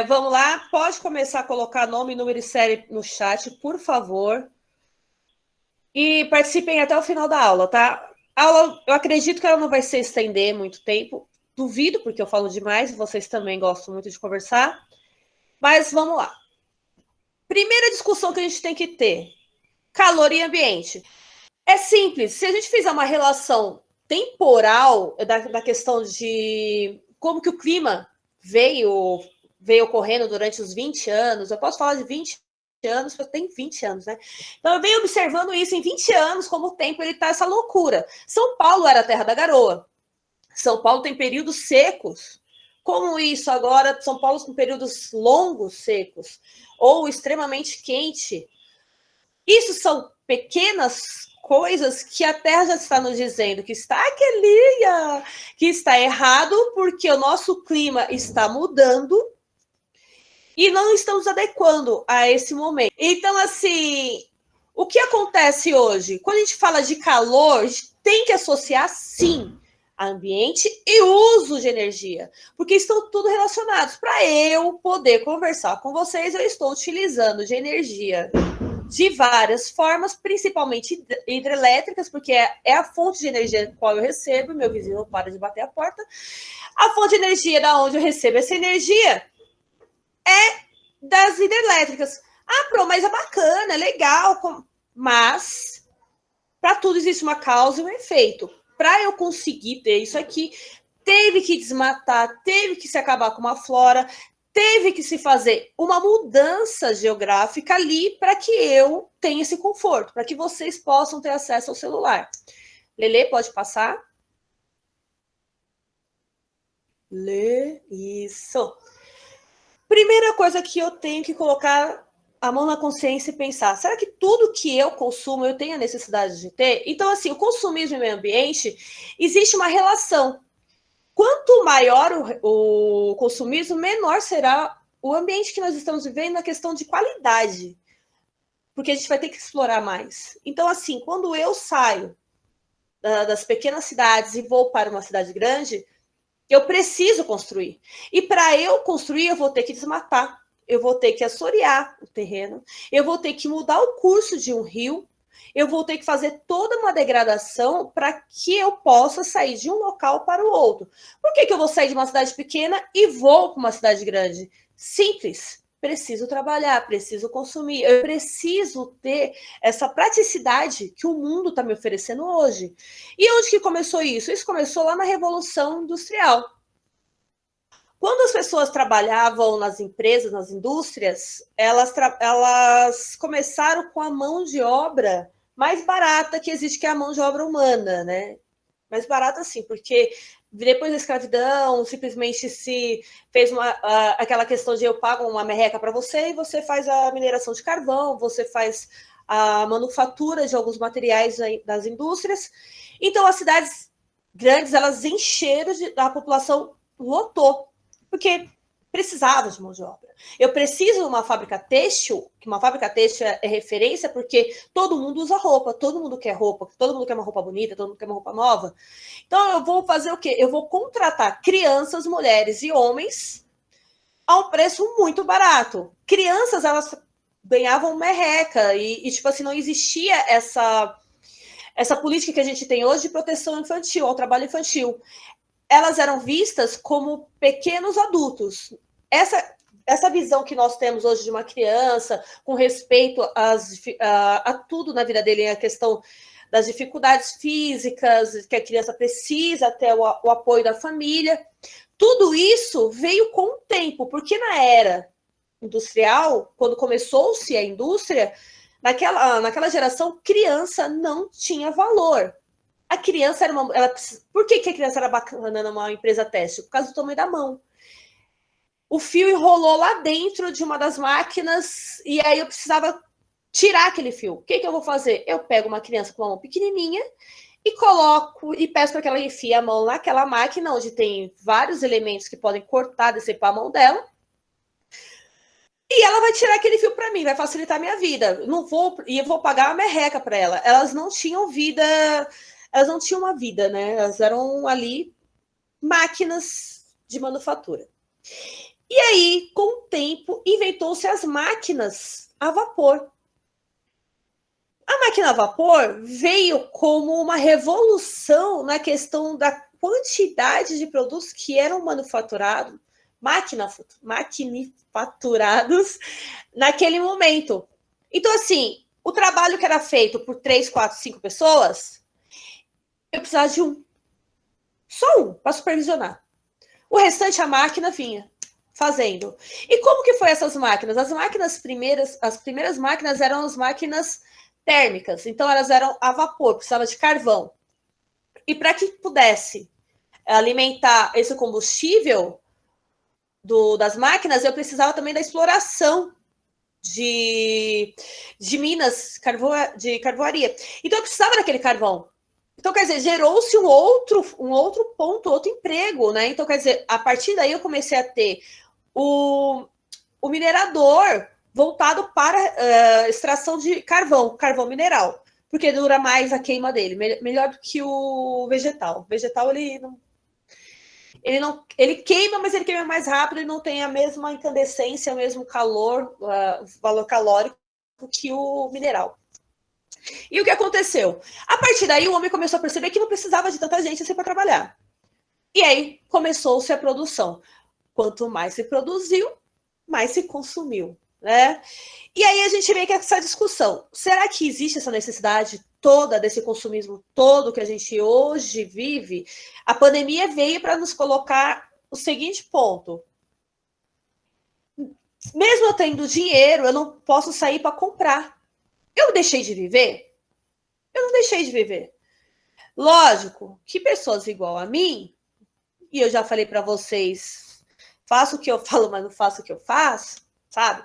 Vamos lá, pode começar a colocar nome, número e série no chat, por favor. E participem até o final da aula, tá? A aula, eu acredito que ela não vai se estender muito tempo. Duvido, porque eu falo demais, vocês também gostam muito de conversar. Mas vamos lá. Primeira discussão que a gente tem que ter: calor e ambiente. É simples. Se a gente fizer uma relação temporal da questão de como que o clima veio ocorrendo durante os 20 anos, eu posso falar de 20 anos, porque tem 20 anos, né? Então eu venho observando isso em 20 anos, como o tempo ele tá essa loucura. São Paulo era a terra da garoa. São Paulo tem períodos secos. Como isso agora, São Paulo com períodos longos secos, ou extremamente quente. Isso são pequenas coisas que a Terra já está nos dizendo que está que está errado, porque o nosso clima está mudando e não estamos adequando a esse momento. Então, assim, o que acontece hoje? Quando a gente fala de calor, a gente tem que associar, sim, ambiente e uso de energia, porque estão tudo relacionados. Para eu poder conversar com vocês, eu estou utilizando de energia de várias formas, principalmente hidrelétricas, porque é a fonte de energia que eu recebo, meu vizinho não para de bater a porta. A fonte de energia da onde eu recebo essa energia é das hidrelétricas. Ah, Pro, mas é bacana, é legal, mas para tudo existe uma causa e um efeito. Para eu conseguir ter isso aqui, teve que desmatar, teve que se acabar com uma flora, teve que se fazer uma mudança geográfica ali para que eu tenha esse conforto, para que vocês possam ter acesso ao celular. Lele, pode passar? Lê, isso. Primeira coisa que eu tenho que colocar a mão na consciência e pensar, será que tudo que eu consumo eu tenho a necessidade de ter? Então, assim, o consumismo e o meio ambiente, existe uma relação. Quanto maior o consumismo, menor será o ambiente que nós estamos vivendo na questão de qualidade, porque a gente vai ter que explorar mais. Então, assim, quando eu saio das pequenas cidades e vou para uma cidade grande, eu preciso construir. E para eu construir, eu vou ter que desmatar, eu vou ter que assorear o terreno, eu vou ter que mudar o curso de um rio, eu vou ter que fazer toda uma degradação para que eu possa sair de um local para o outro. Por que eu vou sair de uma cidade pequena e vou para uma cidade grande? Simples. Preciso trabalhar, preciso consumir, eu preciso ter essa praticidade que o mundo está me oferecendo hoje. E onde que começou isso? Isso começou lá na Revolução Industrial. Quando as pessoas trabalhavam nas empresas, nas indústrias, elas começaram com a mão de obra mais barata que existe, que é a mão de obra humana, né? Mais barata, sim, porque depois da escravidão, simplesmente se fez aquela questão de eu pago uma merreca para você e você faz a mineração de carvão, você faz a manufatura de alguns materiais das indústrias. Então, as cidades grandes, elas encheram, a população lotou, porque precisava de mão de obra. Eu preciso de uma fábrica têxtil, que uma fábrica têxtil é referência porque todo mundo usa roupa, todo mundo quer roupa, todo mundo quer uma roupa bonita, todo mundo quer uma roupa nova. Então eu vou fazer o quê? Eu vou contratar crianças, mulheres e homens a um preço muito barato. Crianças, elas ganhavam merreca e tipo assim, não existia essa política que a gente tem hoje de proteção infantil, ao trabalho infantil. Elas eram vistas como pequenos adultos. Essa visão que nós temos hoje de uma criança, com respeito a tudo na vida dele, a questão das dificuldades físicas, que a criança precisa ter o apoio da família, tudo isso veio com o tempo, porque na era industrial, quando começou-se a indústria, naquela geração, criança não tinha valor. A criança era por que a criança era bacana numa empresa têxtil? Por causa do tamanho da mão. O fio enrolou lá dentro de uma das máquinas e aí eu precisava tirar aquele fio. O que eu vou fazer? Eu pego uma criança com uma mão pequenininha e coloco e peço para que ela enfie a mão naquela máquina onde tem vários elementos que podem cortar, decepar a mão dela. E ela vai tirar aquele fio para mim, vai facilitar a minha vida. Eu vou pagar uma merreca para ela. Elas não tinham vida, elas não tinham uma vida, né? Elas eram ali máquinas de manufatura. E aí, com o tempo, inventou-se as máquinas a vapor. A máquina a vapor veio como uma revolução na questão da quantidade de produtos que eram manufaturados, maquinifaturados naquele momento. Então, assim, o trabalho que era feito por 3, 4, 5 pessoas, eu precisava de um. Só um, para supervisionar. O restante, a máquina vinha fazendo. E como que foi essas máquinas? As primeiras máquinas eram as máquinas térmicas, então elas eram a vapor, precisava de carvão. E para que pudesse alimentar esse combustível das máquinas, eu precisava também da exploração de minas de carvoaria. Então eu precisava daquele carvão. Então, quer dizer, gerou-se um outro ponto, outro emprego, né? Então, quer dizer, a partir daí eu comecei a ter o minerador voltado para extração de carvão mineral, porque dura mais a queima dele, melhor do que o vegetal. O vegetal, ele queima, mas ele queima mais rápido e não tem a mesma incandescência, o mesmo calor, valor calórico que o mineral. E o que aconteceu? A partir daí, o homem começou a perceber que não precisava de tanta gente assim para trabalhar. E aí começou-se a produção. Quanto mais se produziu, mais se consumiu, né? E aí a gente vê que essa discussão, será que existe essa necessidade toda desse consumismo todo que a gente hoje vive? A pandemia veio para nos colocar o seguinte ponto. Mesmo eu tendo dinheiro, eu não posso sair para comprar. Eu deixei de viver? Eu não deixei de viver. Lógico que pessoas igual a mim, e eu já falei para vocês, faço o que eu falo, mas não faço o que eu faço, sabe?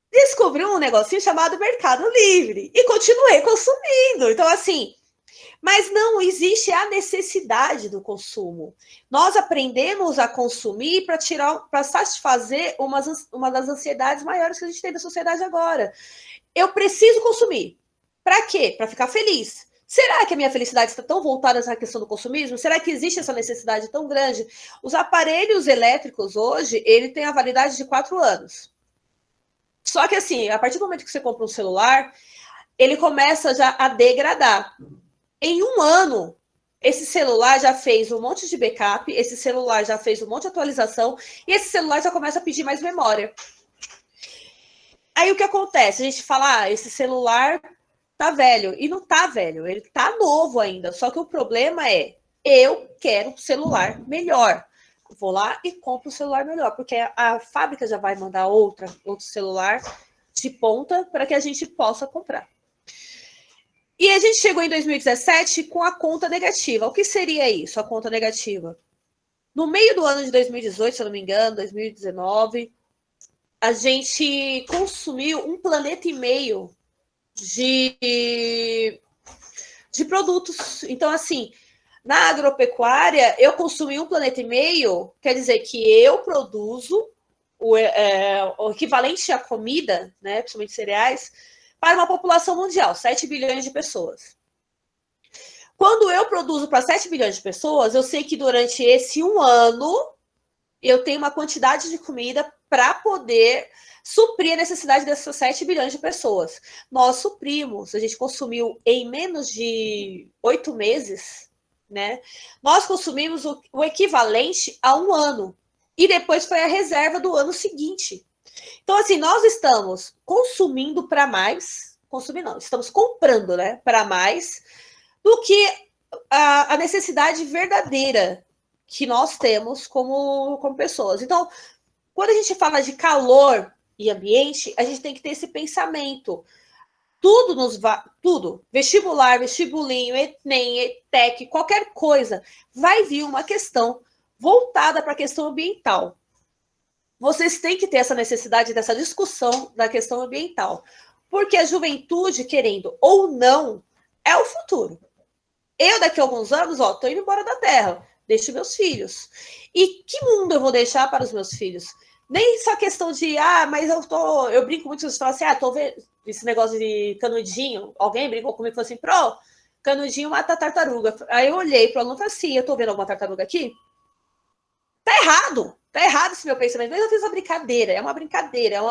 Descobri um negocinho chamado Mercado Livre e continuei consumindo. Então, assim, mas não existe a necessidade do consumo. Nós aprendemos a consumir para satisfazer uma das ansiedades maiores que a gente tem da sociedade agora. Eu preciso consumir. Para quê? Para ficar feliz. Será que a minha felicidade está tão voltada à questão do consumismo? Será que existe essa necessidade tão grande? Os aparelhos elétricos hoje, ele tem a validade de 4 anos. Só que assim, a partir do momento que você compra um celular, ele começa já a degradar. Em um ano, esse celular já fez um monte de backup, esse celular já fez um monte de atualização, e esse celular já começa a pedir mais memória. Aí o que acontece? A gente fala, esse celular tá velho. E não tá velho, ele tá novo ainda. Só que o problema é, eu quero um celular melhor. Vou lá e compro um celular melhor, porque a fábrica já vai mandar outro celular de ponta para que a gente possa comprar. E a gente chegou em 2017 com a conta negativa. O que seria isso, a conta negativa? No meio do ano de 2018, se eu não me engano, 2019, a gente consumiu 1,5 planeta de produtos. Então, assim, na agropecuária, eu consumi 1,5 planeta, quer dizer que eu produzo o equivalente à comida, né, principalmente cereais, para uma população mundial, 7 bilhões de pessoas. Quando eu produzo para 7 bilhões de pessoas, eu sei que durante esse um ano eu tenho uma quantidade de comida para poder suprir a necessidade dessas 7 bilhões de pessoas. Nós suprimos, a gente consumiu em menos de 8 meses, né? Nós consumimos o equivalente a um ano. E depois foi a reserva do ano seguinte. Então, assim, nós estamos consumindo para mais, estamos comprando, né, para mais do que a necessidade verdadeira que nós temos como pessoas. Então, quando a gente fala de calor e ambiente, a gente tem que ter esse pensamento. Tudo, vestibular, vestibulinho, ENEM, ETEC, qualquer coisa, vai vir uma questão voltada para a questão ambiental. Vocês têm que ter essa necessidade dessa discussão da questão ambiental, porque a juventude, querendo ou não, é o futuro. Eu, daqui a alguns anos, estou indo embora da Terra, deixo meus filhos. E que mundo eu vou deixar para os meus filhos? Nem só questão de, mas eu brinco muito, vocês falam assim, tô vendo esse negócio de canudinho, alguém brincou comigo e falou assim, canudinho mata tartaruga. Aí eu olhei para o aluno e falei assim, eu tô vendo alguma tartaruga aqui? Tá errado, Tá errado esse meu pensamento, mas eu fiz uma brincadeira, é uma brincadeira, é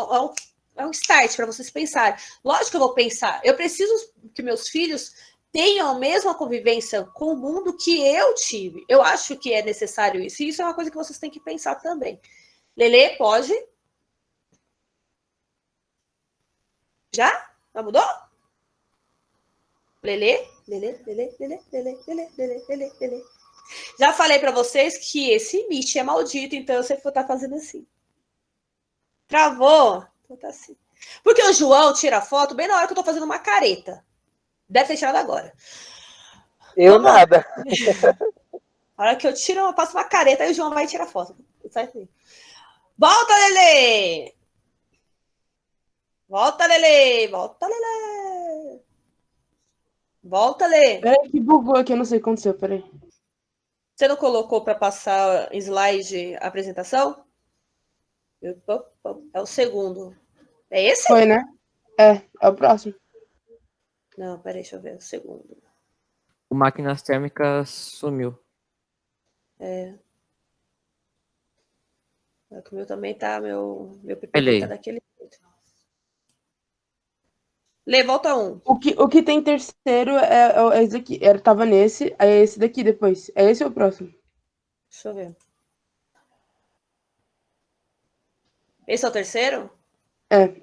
um start para vocês pensarem. Lógico que eu vou pensar, eu preciso que meus filhos tenham a mesma convivência com o mundo que eu tive. Eu acho que é necessário isso, e isso é uma coisa que vocês têm que pensar também. Lelê, pode? Já? Já mudou? Lelê? Lelê, Lelê, Lelê, Lelê, Lelê, Lelê, Lelê, Lelê. Já falei para vocês que esse Meet é maldito, então eu sempre vou estar fazendo assim. Travou? Então tá assim. Porque o João tira a foto bem na hora que eu tô fazendo uma careta. Deve ter tirado agora. Eu nada. A hora que eu tiro, eu passo uma careta, aí o João vai tirar foto. Volta, Lelê! Volta, Lelê! Volta, Lelê! Volta, Lelê! Peraí, que bugou aqui, eu não sei o que aconteceu, peraí. Você não colocou para passar slide a apresentação? É o segundo. É esse? Foi, né? É o próximo. Não, peraí, deixa eu ver. O segundo. O Máquinas Térmicas sumiu. O meu também tá, meu Ele PPT aí. tá daquele jeito. Lê, volta um. O que tem terceiro é esse aqui. Tava nesse, aí é esse daqui depois. É esse ou o próximo? Deixa eu ver. Esse é o terceiro?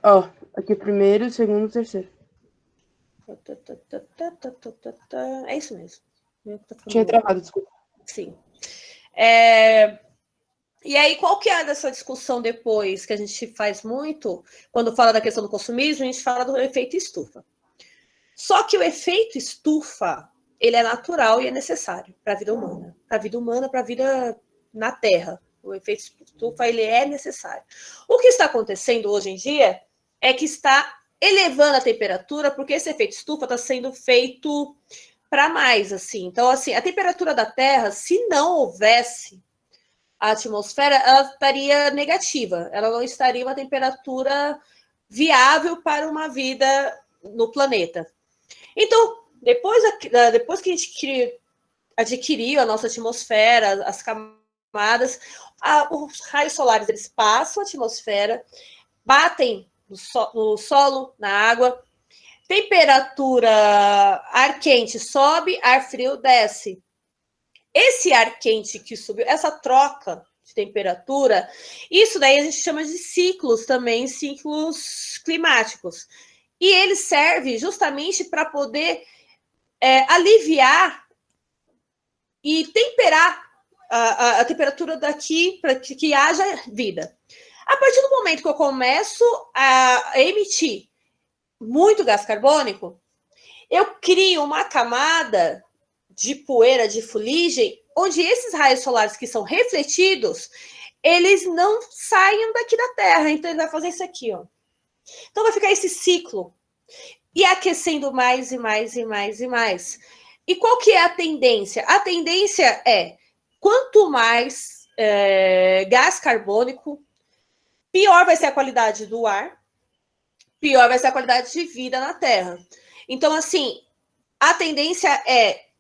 Ó. Aqui primeiro, segundo, terceiro. É isso mesmo. Tinha travado, desculpa. Sim. E aí, qual que é dessa discussão depois, que a gente faz muito, quando fala da questão do consumismo, a gente fala do efeito estufa. Só que o efeito estufa, ele é natural e é necessário para a vida humana. Para a vida na Terra. O efeito estufa, ele é necessário. O que está acontecendo hoje em dia é que está elevando a temperatura, porque esse efeito estufa está sendo feito para mais, assim. Então, assim, a temperatura da Terra, se não houvesse a atmosfera, ela estaria negativa. Ela não estaria uma temperatura viável para uma vida no planeta. Então, depois que a gente adquiriu a nossa atmosfera, as camadas, os raios solares eles passam a atmosfera, batem no solo, na água, temperatura, ar quente sobe, ar frio desce. Esse ar quente que subiu, essa troca de temperatura, isso daí a gente chama de ciclos também, ciclos climáticos. E ele serve justamente para poder aliviar e temperar a temperatura daqui para que haja vida. A partir do momento que eu começo a emitir muito gás carbônico, eu crio uma camada de poeira, de fuligem, onde esses raios solares que são refletidos, eles não saem daqui da Terra. Então, ele vai fazer isso aqui, ó. Então, vai ficar esse ciclo. E aquecendo mais e mais e mais e mais. E qual que é a tendência? A tendência é, quanto mais gás carbônico, pior vai ser a qualidade do ar, pior vai ser a qualidade de vida na Terra. Então, assim, a tendência é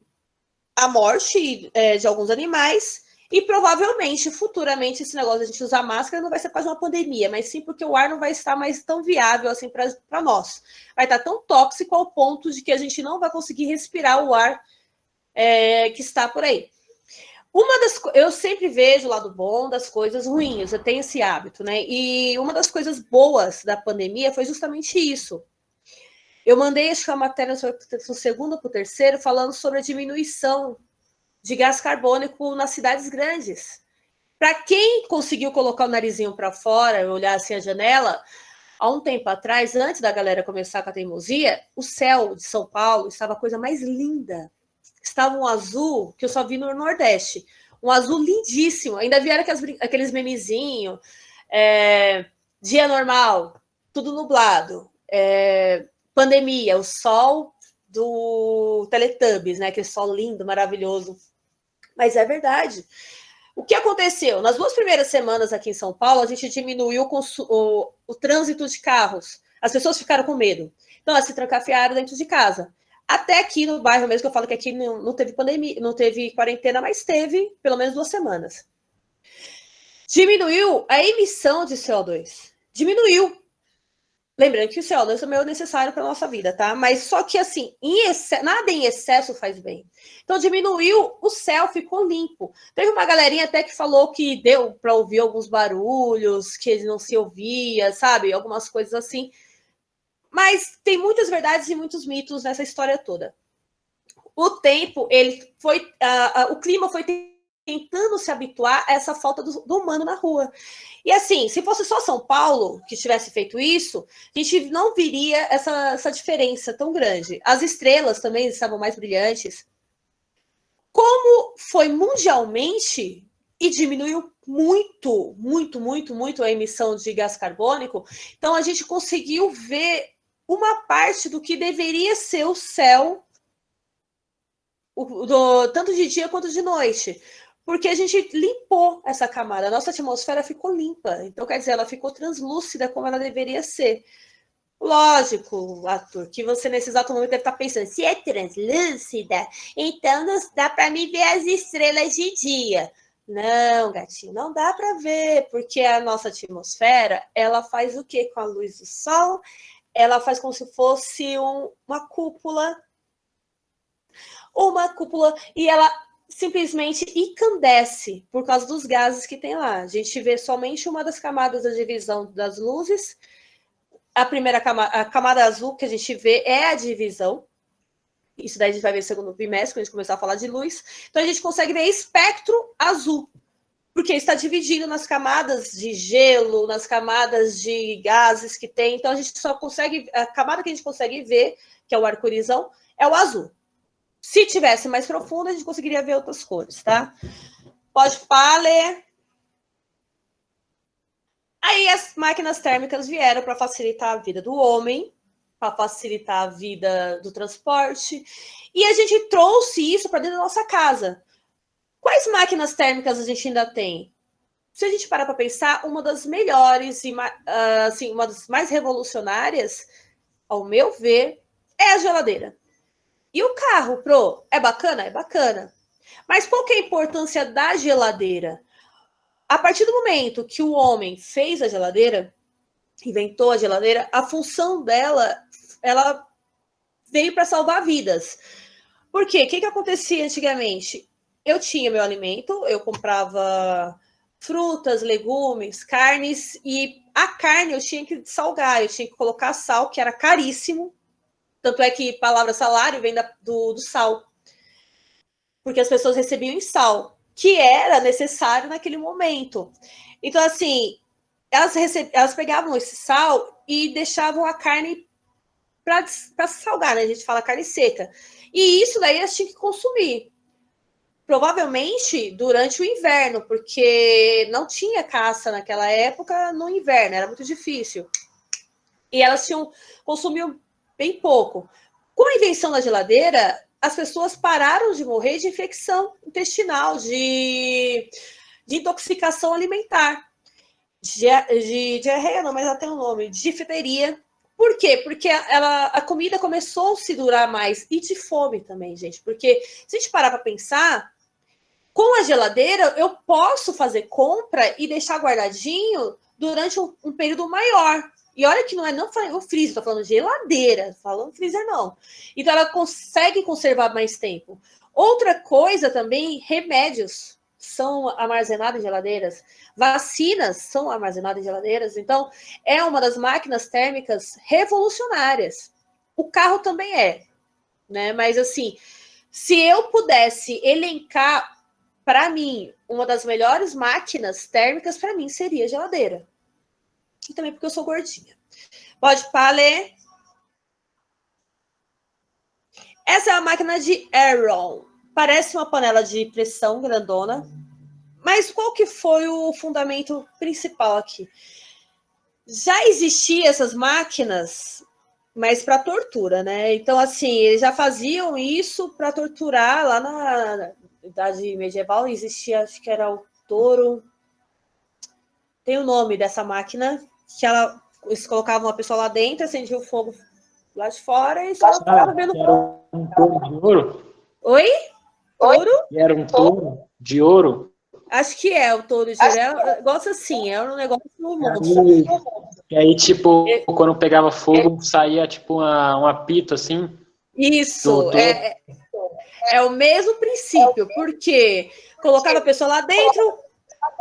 a morte de alguns animais e provavelmente, futuramente, esse negócio de a gente usar máscara não vai ser quase uma pandemia, mas sim porque o ar não vai estar mais tão viável assim para nós. Vai estar tão tóxico ao ponto de que a gente não vai conseguir respirar o ar que está por aí. Eu sempre vejo o lado bom das coisas ruins, eu tenho esse hábito, né? E uma das coisas boas da pandemia foi justamente isso. Eu mandei, acho que a matéria do segundo para o terceiro, falando sobre a diminuição de gás carbônico nas cidades grandes. Para quem conseguiu colocar o narizinho para fora, olhar assim a janela, há um tempo atrás, antes da galera começar com a teimosia, o céu de São Paulo estava a coisa mais linda. Estava um azul que eu só vi no Nordeste. Um azul lindíssimo. Ainda vieram aqueles memezinhos. Dia normal, tudo nublado. Pandemia, o sol do Teletubbies, né? Aquele sol lindo, maravilhoso. Mas é verdade. O que aconteceu? Nas 2 primeiras semanas aqui em São Paulo, a gente diminuiu o trânsito de carros. As pessoas ficaram com medo. Então, elas se trancafiaram dentro de casa. Até aqui no bairro mesmo, que eu falo que aqui não teve pandemia, não teve quarentena, mas teve pelo menos 2 semanas. diminuiu a emissão de CO2. Diminuiu. Lembrando que o CO2 também é necessário para a nossa vida, tá? Mas só que, assim, nada em excesso faz bem. Então, diminuiu, o céu ficou limpo. Teve uma galerinha até que falou que deu para ouvir alguns barulhos, que não se ouvia, sabe? Algumas coisas assim. Mas tem muitas verdades e muitos mitos nessa história toda. O tempo, ele foi... o clima foi tentando se habituar a essa falta do humano na rua. E assim, se fosse só São Paulo que tivesse feito isso, a gente não viria essa diferença tão grande. As estrelas também estavam mais brilhantes. Como foi mundialmente e diminuiu muito, muito, muito, muito a emissão de gás carbônico, então a gente conseguiu ver uma parte do que deveria ser o céu, tanto de dia quanto de noite. Porque a gente limpou essa camada, a nossa atmosfera ficou limpa. Então, quer dizer, ela ficou translúcida como ela deveria ser. Lógico, Arthur, que você nesse exato momento deve estar pensando, se é translúcida, então não dá para me ver as estrelas de dia. Não, gatinho, não dá para ver, porque a nossa atmosfera, ela faz o quê com a luz do sol? Ela faz como se fosse uma cúpula, e ela simplesmente incandesce por causa dos gases que tem lá. A gente vê somente uma das camadas da divisão das luzes. A primeira camada, a camada azul que a gente vê é a divisão. Isso daí a gente vai ver no segundo bimestre, quando a gente começar a falar de luz. Então a gente consegue ver espectro azul, porque está dividido nas camadas de gelo, nas camadas de gases que tem. Então a gente só consegue, a camada que a gente consegue ver, que é o arco-írisão, é o azul. Se tivesse mais profundo, a gente conseguiria ver outras cores, tá? Pode ler. Aí as máquinas térmicas vieram para facilitar a vida do homem, para facilitar a vida do transporte, e a gente trouxe isso para dentro da nossa casa. Quais máquinas térmicas a gente ainda tem? Se a gente parar para pensar, uma das melhores e assim, uma das mais revolucionárias, ao meu ver, é a geladeira. E o carro, é bacana? É bacana. Mas qual que é a importância da geladeira? A partir do momento que o homem fez a geladeira, inventou a geladeira, a função dela, ela veio para salvar vidas. Por quê? O que acontecia antigamente? Eu tinha meu alimento, eu comprava frutas, legumes, carnes, e a carne eu tinha que salgar, eu tinha que colocar sal, que era caríssimo. Tanto é que a palavra salário vem do sal. Porque as pessoas recebiam em sal, que era necessário naquele momento. Então, assim, elas pegavam esse sal e deixavam a carne para salgar, né? A gente fala carne seca. E isso daí elas tinham que consumir. Provavelmente durante o inverno, porque não tinha caça naquela época no inverno, era muito difícil. E elas consumiam bem pouco. Com a invenção da geladeira, as pessoas pararam de morrer de infecção intestinal, de intoxicação alimentar, de diarreia, não, mas ela tem um nome, de difteria. Por quê? Porque a comida começou a se durar mais, e de fome também, gente. Porque se a gente parar para pensar, com a geladeira eu posso fazer compra e deixar guardadinho durante um período maior. E olha que não é o freezer, estou falando de geladeira, falando freezer não. Então ela consegue conservar mais tempo. Outra coisa também, remédios são armazenados em geladeiras, vacinas são armazenadas em geladeiras, então é uma das máquinas térmicas revolucionárias. O carro também é, né? Mas assim, se eu pudesse elencar, para mim, uma das melhores máquinas térmicas, para mim, seria a geladeira. E também porque eu sou gordinha. Pode ler. Essa é a máquina de Aeron. Parece uma panela de pressão grandona. Mas qual que foi o fundamento principal aqui? Já existiam essas máquinas, mas para tortura, né? Então, assim, eles já faziam isso para torturar. Lá na Idade Medieval existia, acho que era o touro. Tem o nome dessa máquina, que eles colocavam uma pessoa lá dentro, acendia o fogo lá de fora e só ficava vendo. Era um touro de ouro? Oi? Touro? E era um touro de ouro? Acho que é o touro giro. É um negócio assim, é um negócio no monstro. E aí, tipo, quando pegava fogo, saía tipo um apito assim. Isso, é o mesmo princípio, porque colocava a pessoa lá dentro,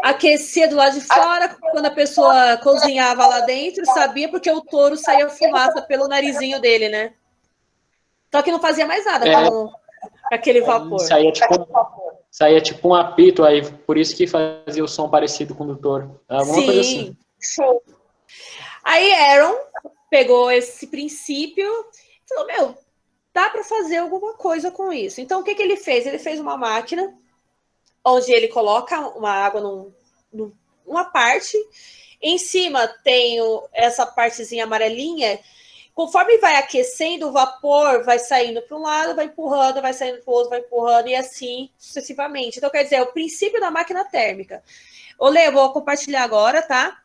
aquecia do lado de fora, quando a pessoa cozinhava lá dentro, sabia porque o touro saía fumaça pelo narizinho dele, né? Só que não fazia mais nada com aquele vapor. Saía tipo um apito, aí por isso que fazia o som parecido com o do touro. Alguma coisa assim. Aí Aaron pegou esse princípio e falou, meu, dá para fazer alguma coisa com isso. Então, o que ele fez? Ele fez uma máquina onde ele coloca uma água numa parte, em cima tem essa partezinha amarelinha. Conforme vai aquecendo, o vapor vai saindo para um lado, vai empurrando, vai saindo para o outro, vai empurrando, e assim sucessivamente. Então, quer dizer, é o princípio da máquina térmica. Olê, eu vou compartilhar agora, tá?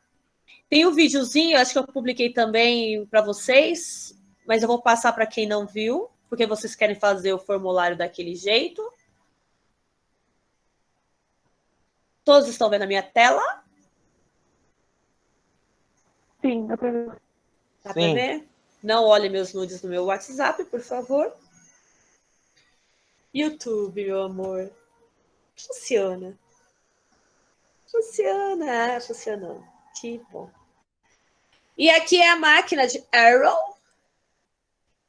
Tem um videozinho, acho que eu publiquei também para vocês, mas eu vou passar para quem não viu, porque vocês querem fazer o formulário daquele jeito. Todos estão vendo a minha tela? Sim, dá pra ver. Dá para ver? Não olhe meus nudes no meu WhatsApp, por favor. YouTube, meu amor. Funciona. Funcionou. Que bom. E aqui é a máquina de Arrow.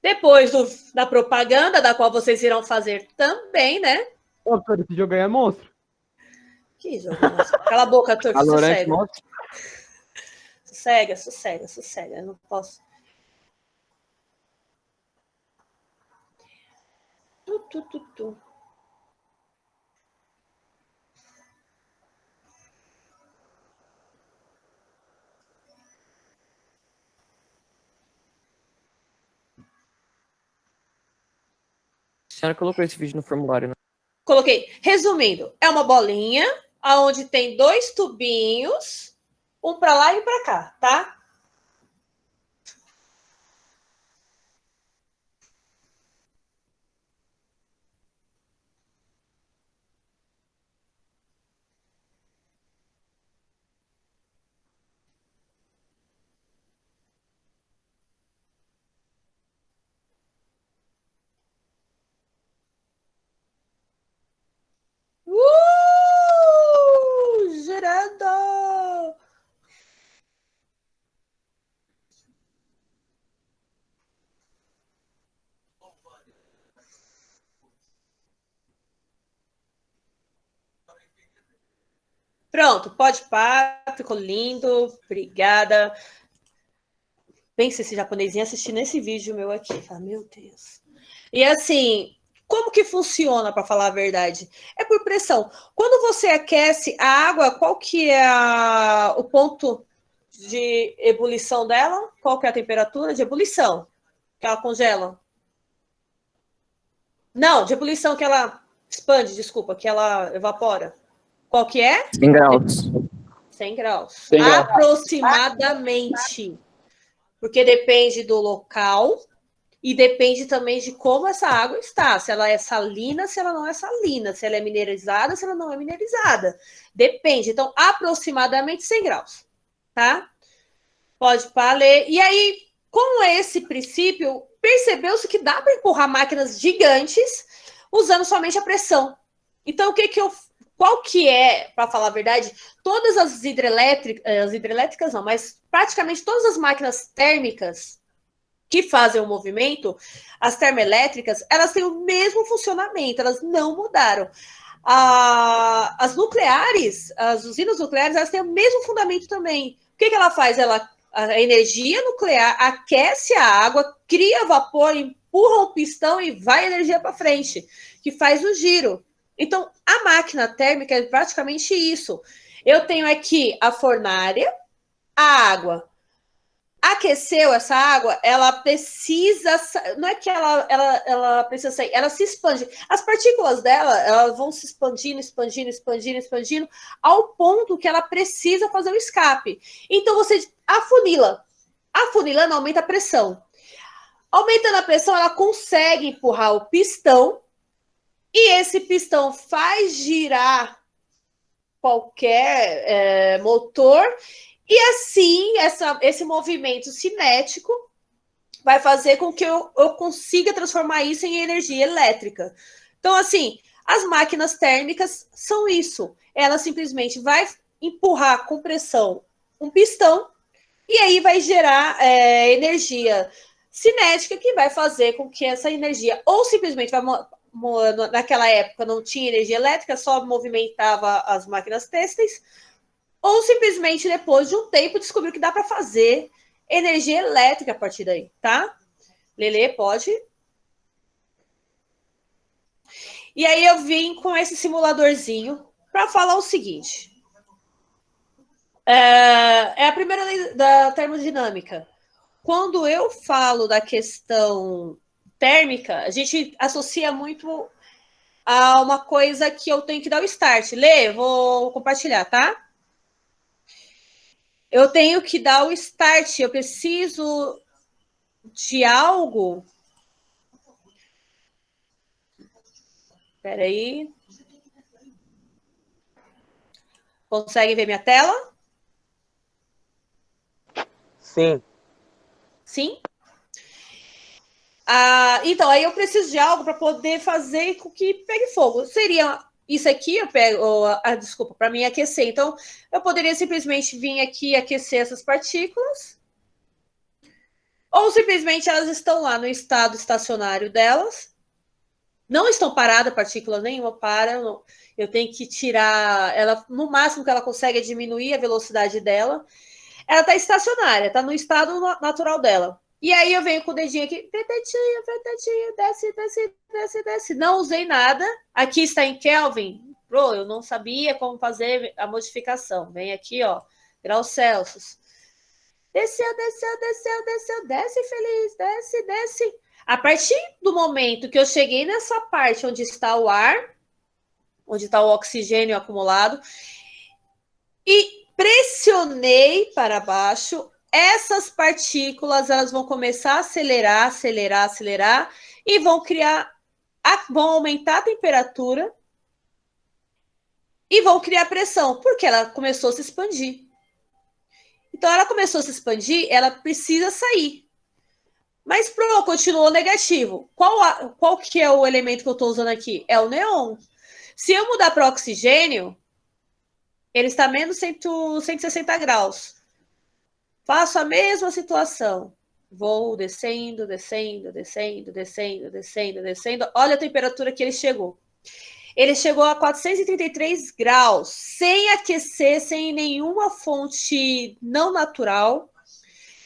Depois da propaganda, da qual vocês irão fazer também, né? Ô, Tor, esse jogo aí é monstro. Que jogo, monstro. Cala a boca, Tor, sossega. Monstro. Sossega. Eu não posso. Tu. A senhora colocou esse vídeo no formulário, né? Coloquei. Resumindo, é uma bolinha onde tem 2 tubinhos, um para lá e um para cá, tá? Gerando! Pronto, pode parar, ficou lindo, obrigada. Pense esse japonesinho assistindo esse vídeo meu aqui, fala, meu Deus. E assim, como que funciona, para falar a verdade? É por pressão. Quando você aquece a água, qual que é o ponto de ebulição dela? Qual que é a temperatura de ebulição? Que ela congela? Não, de ebulição que ela expande, desculpa, que ela evapora. Qual que é? 100 graus. 100 graus. 100 graus. Aproximadamente. Porque depende do local e depende também de como essa água está. Se ela é salina, se ela não é salina. Se ela é mineralizada, se ela não é mineralizada. Depende. Então, aproximadamente 100 graus. Tá? Pode ler. E aí, com esse princípio, percebeu-se que dá para empurrar máquinas gigantes usando somente a pressão. Então, qual que é, para falar a verdade, todas as hidrelétricas não, mas praticamente todas as máquinas térmicas que fazem o movimento, as termoelétricas, elas têm o mesmo funcionamento, elas não mudaram. As nucleares, as usinas nucleares, elas têm o mesmo fundamento também. O que ela faz? A energia nuclear aquece a água, cria vapor, empurra o pistão e vai a energia para frente, que faz o giro. Então, a máquina térmica é praticamente isso. Eu tenho aqui a fornalha, a água. Aqueceu essa água, ela precisa... Não é que ela precisa sair, ela se expande. As partículas dela, elas vão se expandindo, ao ponto que ela precisa fazer o escape. Então, você afunila. Afunilando, aumenta a pressão. Aumentando a pressão, ela consegue empurrar o pistão, e esse pistão faz girar qualquer motor, e assim esse movimento cinético vai fazer com que eu consiga transformar isso em energia elétrica. Então, assim, as máquinas térmicas são isso. Ela simplesmente vai empurrar com pressão um pistão e aí vai gerar energia cinética que vai fazer com que essa energia ou simplesmente vai naquela época não tinha energia elétrica, só movimentava as máquinas têxteis, ou simplesmente depois de um tempo descobriu que dá para fazer energia elétrica a partir daí, tá? Lelê, pode? E aí eu vim com esse simuladorzinho para falar o seguinte. É a primeira lei da termodinâmica. Quando eu falo da questão térmica, a gente associa muito a uma coisa que eu tenho que dar o start. Lê, vou compartilhar, tá? Eu tenho que dar o start, eu preciso de algo. Espera aí. Conseguem ver minha tela? Sim. Sim? Então, aí eu preciso de algo para poder fazer com que pegue fogo. Seria isso aqui, eu pego, desculpa, para mim aquecer. Então, eu poderia simplesmente vir aqui aquecer essas partículas, ou simplesmente elas estão lá no estado estacionário delas, não estão paradas, partícula nenhuma para, eu tenho que tirar ela, no máximo que ela consegue é diminuir a velocidade dela. Ela está estacionária, está no estado natural dela. E aí eu venho com o dedinho aqui, dedinho, desce, desce, desce, desce. Não usei nada. Aqui está em Kelvin. Bro, eu não sabia como fazer a modificação. Vem aqui, ó, graus Celsius. Desceu, desceu, desceu, desceu, desce, feliz, desce, desce. A partir do momento que eu cheguei nessa parte onde está o ar, onde está o oxigênio acumulado, e pressionei para baixo, essas partículas elas vão começar a acelerar, acelerar, acelerar e vão vão aumentar a temperatura e vão criar pressão, porque ela começou a se expandir. Então, ela começou a se expandir, ela precisa sair. Mas continuou negativo. Qual que é o elemento que eu estou usando aqui? É o neon. Se eu mudar para oxigênio, ele está menos 160 graus. Faço a mesma situação. Vou descendo, descendo, descendo, descendo, descendo, descendo. Olha a temperatura que ele chegou. Ele chegou a 433 graus, sem aquecer, sem nenhuma fonte não natural.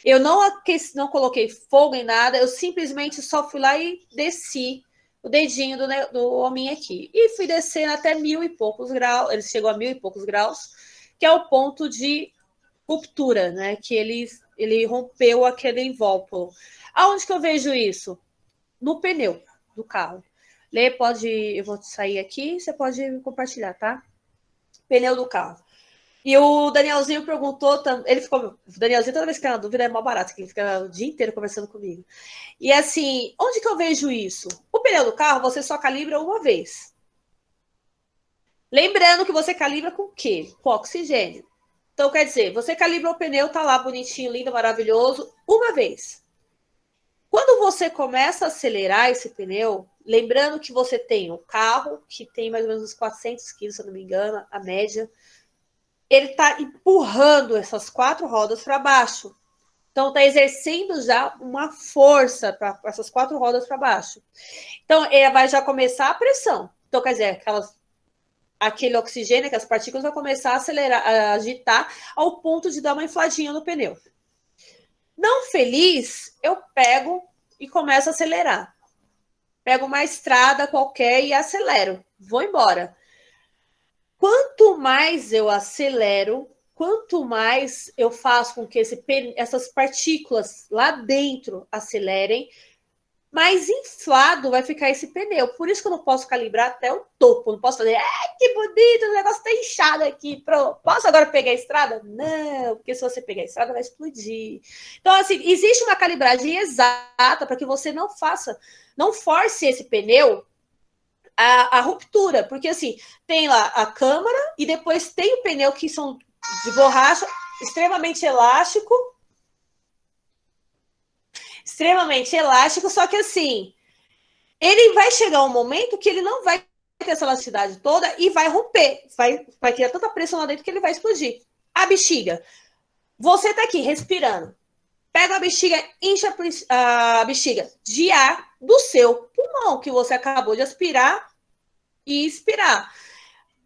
Eu não coloquei fogo em nada, eu simplesmente só fui lá e desci o dedinho do hominho aqui. E fui descendo até 1000 e poucos graus, ele chegou a 1000 e poucos graus, que é o ponto de ruptura, né? Que ele rompeu aquele invólucro. Aonde que eu vejo isso? No pneu do carro. Lê, eu vou sair aqui, você pode compartilhar, tá? Pneu do carro. E o Danielzinho perguntou, o Danielzinho, toda vez que tem uma dúvida, é mal barato, que ele fica o dia inteiro conversando comigo. E assim, onde que eu vejo isso? O pneu do carro, você só calibra uma vez. Lembrando que você calibra com o quê? Com oxigênio. Então, quer dizer, você calibra o pneu, tá lá bonitinho, lindo, maravilhoso, uma vez. Quando você começa a acelerar esse pneu, lembrando que você tem um carro, que tem mais ou menos uns 400 quilos, se eu não me engano, a média, ele está empurrando essas 4 rodas para baixo. Então, está exercendo já uma força para essas 4 rodas para baixo. Então, ele vai já começar a pressão. Então, quer dizer, aquele oxigênio, aquelas partículas vão começar a acelerar, a agitar, ao ponto de dar uma infladinha no pneu. Não feliz, eu pego e começo a acelerar. Pego uma estrada qualquer e acelero. Vou embora. Quanto mais eu acelero, quanto mais eu faço com que essas partículas lá dentro acelerem, mais inflado vai ficar esse pneu. Por isso que eu não posso calibrar até o topo. Não posso fazer, que bonito, o negócio tá inchado aqui. Posso agora pegar a estrada? Não, porque se você pegar a estrada vai explodir. Então, assim, existe uma calibragem exata para que você não force esse pneu a ruptura, porque assim, tem lá a câmara e depois tem o pneu que são de borracha, extremamente elástico, só que assim, ele vai chegar um momento que ele não vai ter essa elasticidade toda e vai romper, vai criar tanta pressão lá dentro que ele vai explodir. A bexiga, você tá aqui respirando, pega a bexiga, enche a bexiga de ar do seu pulmão, que você acabou de aspirar e expirar.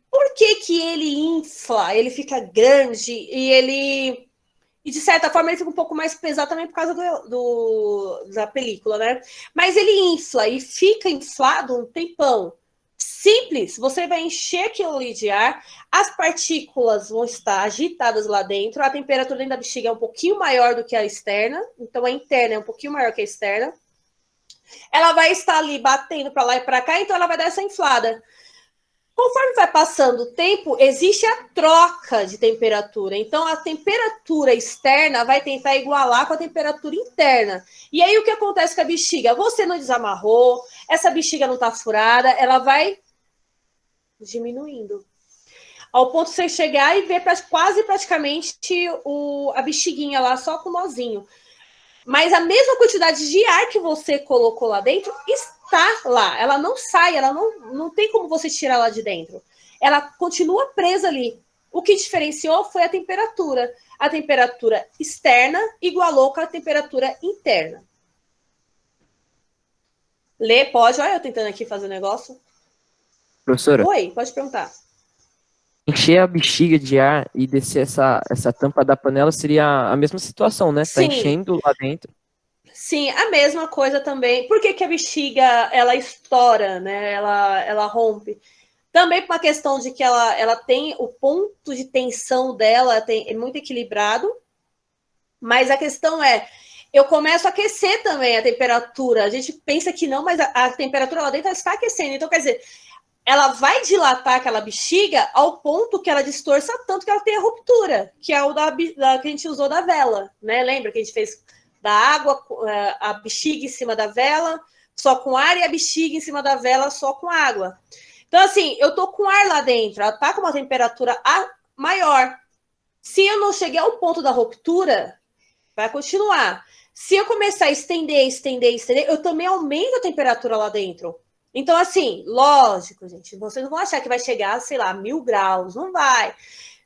Por que que ele infla, ele fica grande e de certa forma ele fica um pouco mais pesado também por causa da película, né? Mas ele infla e fica inflado um tempão. Simples, você vai encher aquilo ali de ar, as partículas vão estar agitadas lá dentro, a temperatura dentro da bexiga é um pouquinho maior do que a externa, então a interna é um pouquinho maior que a externa. Ela vai estar ali batendo para lá e para cá, então ela vai dar essa inflada. Conforme vai passando o tempo, existe a troca de temperatura. Então, a temperatura externa vai tentar igualar com a temperatura interna. E aí, o que acontece com a bexiga? Você não desamarrou, essa bexiga não está furada, ela vai diminuindo. Ao ponto de você chegar e ver quase praticamente a bexiguinha lá só com o nozinho. Mas a mesma quantidade de ar que você colocou lá dentro está lá. Ela não sai, ela não tem como você tirar lá de dentro. Ela continua presa ali. O que diferenciou foi a temperatura. A temperatura externa igualou com a temperatura interna. Lê, pode? Olha eu tentando aqui fazer o negócio. Professora, Oi, pode perguntar. encher a bexiga de ar e descer essa tampa da panela seria a mesma situação, né? Tá Sim. enchendo lá dentro. Sim, a mesma coisa também. Por que a bexiga, ela estoura, né? Ela rompe? Também por uma questão de que ela tem o ponto de tensão dela é muito equilibrado, mas a questão é, eu começo a aquecer também a temperatura. A gente pensa que não, mas a temperatura lá dentro está aquecendo. Então, quer dizer, ela vai dilatar aquela bexiga ao ponto que ela distorça tanto que ela tem a ruptura, que é o que a gente usou da vela, né? Lembra que a gente fez da água, a bexiga em cima da vela, só com ar, e a bexiga em cima da vela só com água. Então, assim, eu tô com ar lá dentro, ela tá com uma temperatura maior. Se eu não cheguei ao ponto da ruptura, vai continuar. Se eu começar a estender, eu também aumento a temperatura lá dentro. Então, assim, lógico, gente, vocês não vão achar que vai chegar, sei lá, 1000 graus. Não vai.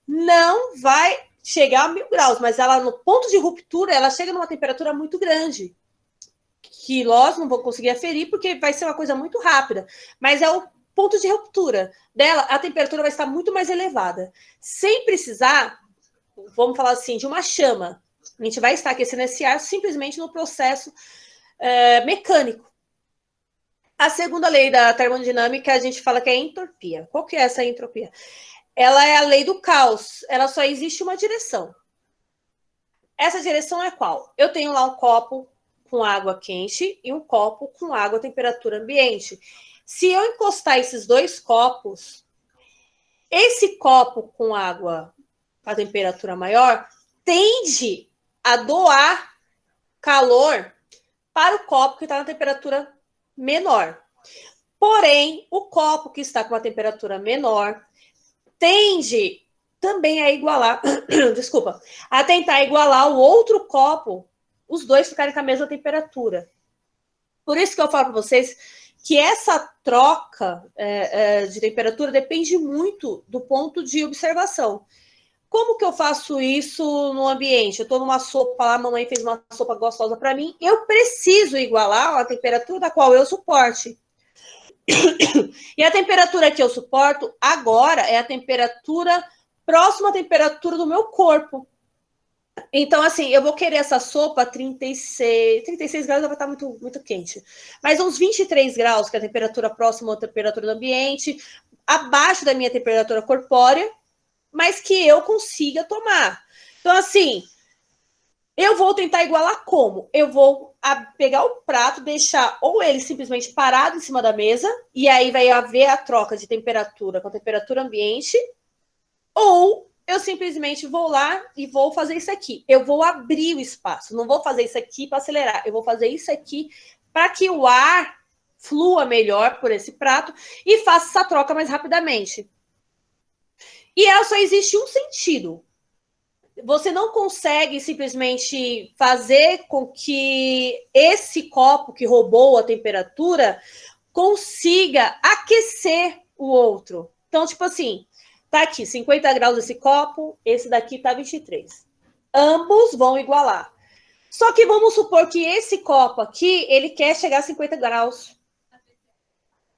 Não vai chegar a 1000 graus, mas ela, no ponto de ruptura, ela chega numa temperatura muito grande. Que nós não vamos conseguir aferir, porque vai ser uma coisa muito rápida. Mas é o ponto de ruptura dela, a temperatura vai estar muito mais elevada. Sem precisar, vamos falar assim, de uma chama. A gente vai estar aquecendo esse ar simplesmente no processo mecânico. A segunda lei da termodinâmica, a gente fala que é a entropia. Qual que é essa entropia? Ela é a lei do caos. Ela só existe uma direção. Essa direção é qual? Eu tenho lá um copo com água quente e um copo com água a temperatura ambiente. Se eu encostar esses dois copos, esse copo com água a temperatura maior tende a doar calor para o copo que está na temperatura menor. Porém, o copo que está com uma temperatura menor tende também a igualar, desculpa, a tentar igualar o outro copo, os dois ficarem com a mesma temperatura. Por isso que eu falo para vocês que essa troca de temperatura depende muito do ponto de observação. Como que eu faço isso no ambiente? Eu estou numa sopa lá, a mamãe fez uma sopa gostosa para mim, eu preciso igualar a temperatura da qual eu suporte. E a temperatura que eu suporto agora é a temperatura próxima à temperatura do meu corpo. Então, assim, eu vou querer essa sopa 36 graus, vai estar muito, muito quente. Mas uns 23 graus, que é a temperatura próxima à temperatura do ambiente, abaixo da minha temperatura corpórea, mas que eu consiga tomar. Então, assim, eu vou tentar igualar como? Eu vou pegar o prato, deixar ou ele simplesmente parado em cima da mesa, e aí vai haver a troca de temperatura com a temperatura ambiente, ou eu simplesmente vou lá e vou fazer isso aqui. Eu vou abrir o espaço, não vou fazer isso aqui para acelerar, eu vou fazer isso aqui para que o ar flua melhor por esse prato e faça essa troca mais rapidamente. E ela só existe um sentido. Você não consegue simplesmente fazer com que esse copo que roubou a temperatura consiga aquecer o outro. Então, tipo assim, tá aqui 50 graus esse copo, esse daqui tá 23. Ambos vão igualar. Só que vamos supor que esse copo aqui, ele quer chegar a 50 graus.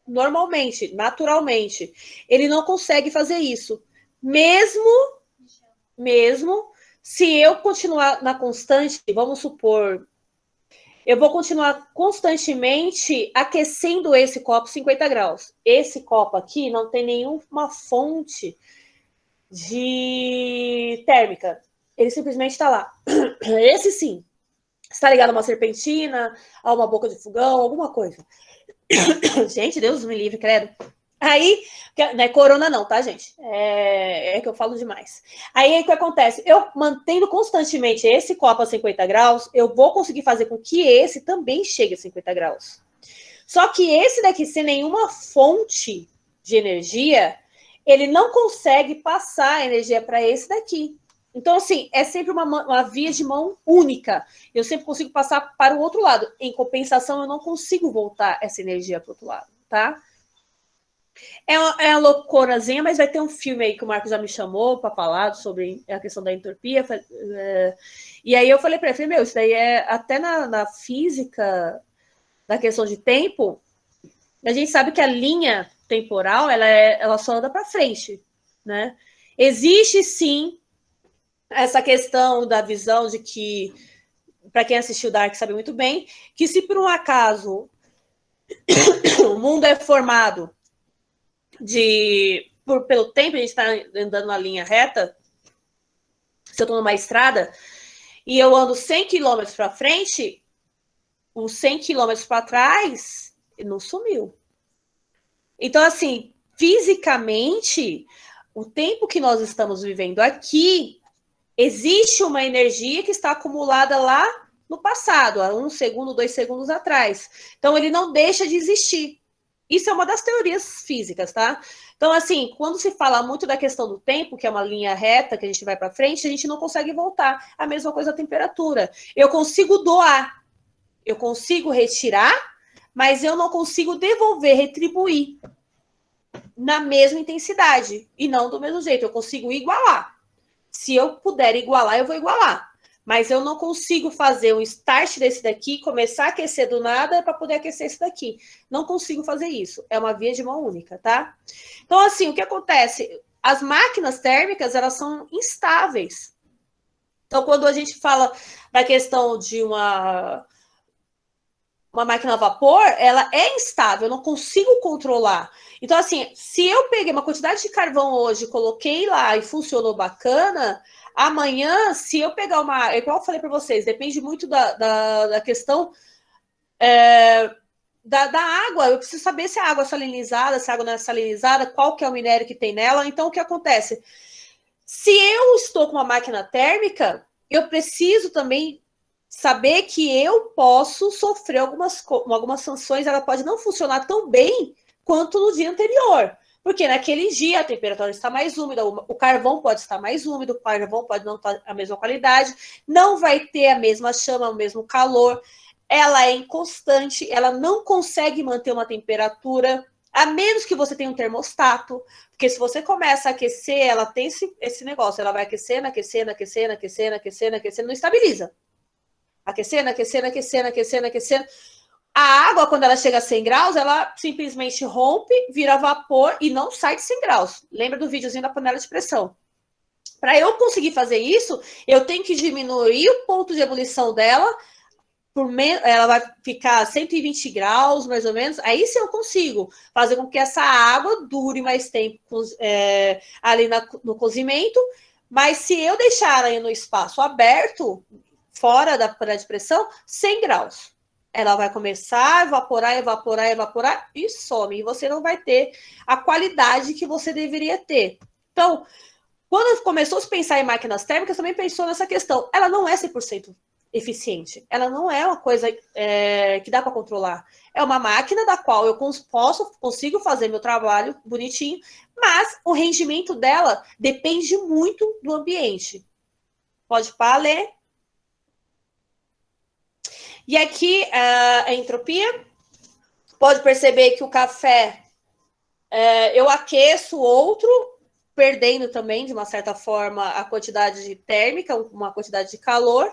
Normalmente, naturalmente. Ele não consegue fazer isso. Mesmo se eu continuar na constante, vamos supor, eu vou continuar constantemente aquecendo esse copo 50 graus. Esse copo aqui não tem nenhuma fonte de térmica. Ele simplesmente está lá. Esse sim. Está ligado a uma serpentina, a uma boca de fogão, alguma coisa. Gente, Deus me livre, credo. Aí, não é corona não, tá, gente? É que eu falo demais. Aí, o que acontece? Eu mantendo constantemente esse copo a 50 graus, eu vou conseguir fazer com que esse também chegue a 50 graus. Só que esse daqui, sem nenhuma fonte de energia, ele não consegue passar a energia para esse daqui. Então, assim, é sempre uma via de mão única. Eu sempre consigo passar para o outro lado. Em compensação, eu não consigo voltar essa energia para o outro lado, tá? É uma loucurazinha, mas vai ter um filme aí que o Marcos já me chamou para falar sobre a questão da entropia. E aí eu falei para ele, meu, isso daí é até na física, na questão de tempo, a gente sabe que a linha temporal, ela só anda para frente, né? Existe, sim, essa questão da visão de que, para quem assistiu Dark sabe muito bem, que se por um acaso o mundo é formado pelo tempo, a gente está andando na linha reta, se eu estou numa estrada, e eu ando 100 km para frente, os 100 km para trás, não sumiu. Então, assim, fisicamente, o tempo que nós estamos vivendo aqui, existe uma energia que está acumulada lá no passado, há 1 segundo, 2 segundos atrás. Então, ele não deixa de existir. Isso é uma das teorias físicas, tá? Então, assim, quando se fala muito da questão do tempo, que é uma linha reta, que a gente vai para frente, a gente não consegue voltar. A mesma coisa a temperatura. Eu consigo doar, eu consigo retirar, mas eu não consigo devolver, retribuir na mesma intensidade e não do mesmo jeito. Eu consigo igualar. Se eu puder igualar, eu vou igualar. Mas eu não consigo fazer um start desse daqui, começar a aquecer do nada para poder aquecer esse daqui. Não consigo fazer isso. É uma via de mão única, tá? Então, assim, o que acontece? As máquinas térmicas, elas são instáveis. Então, quando a gente fala da questão de uma máquina a vapor, ela é instável, eu não consigo controlar. Então, assim, se eu peguei uma quantidade de carvão hoje, coloquei lá e funcionou bacana, amanhã, se eu pegar uma... Igual eu falei para vocês, depende muito da questão da água. Eu preciso saber se a água é salinizada, se a água não é salinizada, qual que é o minério que tem nela. Então, o que acontece? Se eu estou com uma máquina térmica, eu preciso também saber que eu posso sofrer algumas sanções. Ela pode não funcionar tão bem quanto no dia anterior. Porque naquele dia a temperatura está mais úmida, o carvão pode estar mais úmido, o carvão pode não estar a mesma qualidade, não vai ter a mesma chama, o mesmo calor, ela é inconstante, ela não consegue manter uma temperatura, a menos que você tenha um termostato, porque se você começa a aquecer, ela tem esse negócio, ela vai aquecendo, aquecendo, aquecendo, aquecendo, aquecendo, aquecendo, não estabiliza. Aquecendo, aquecendo, aquecendo, aquecendo, aquecendo. A água, quando ela chega a 100 graus, ela simplesmente rompe, vira vapor e não sai de 100 graus. Lembra do videozinho da panela de pressão? Para eu conseguir fazer isso, eu tenho que diminuir o ponto de ebulição dela, ela vai ficar 120 graus, mais ou menos. Aí sim eu consigo fazer com que essa água dure mais tempo ali no cozimento. Mas se eu deixar ela no espaço aberto, fora da panela de pressão, 100 graus. Ela vai começar a evaporar, evaporar, evaporar e some. E você não vai ter a qualidade que você deveria ter. Então, quando começou a se pensar em máquinas térmicas, também pensou nessa questão. Ela não é 100% eficiente. Ela não é uma coisa que dá para controlar. É uma máquina da qual eu consigo fazer meu trabalho bonitinho, mas o rendimento dela depende muito do ambiente. Pode ler. E aqui a entropia. Pode perceber que o café, eu aqueço outro, perdendo também, de uma certa forma, a quantidade térmica, uma quantidade de calor.